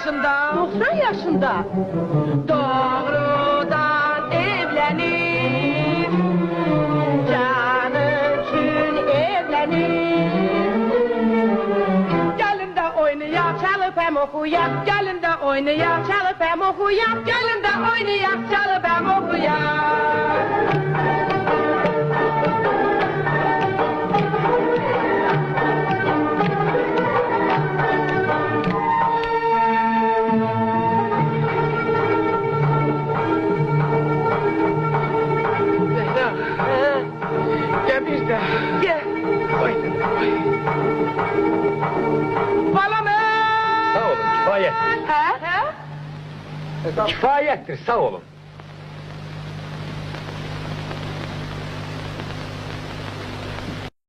yaşında? 90 yaşında. Doğrudan evlenir, canı için evlenir. Gelin de oynayak, çalıp hem okuyak. Gelin de oynayak, çalıp hem okuyak. Gelin de oynayak, çalıp hem okuyak. Gel bir de. Gel. Vay. Balam Sağ olun, kifayet. He? Kifayettir, sağ olun.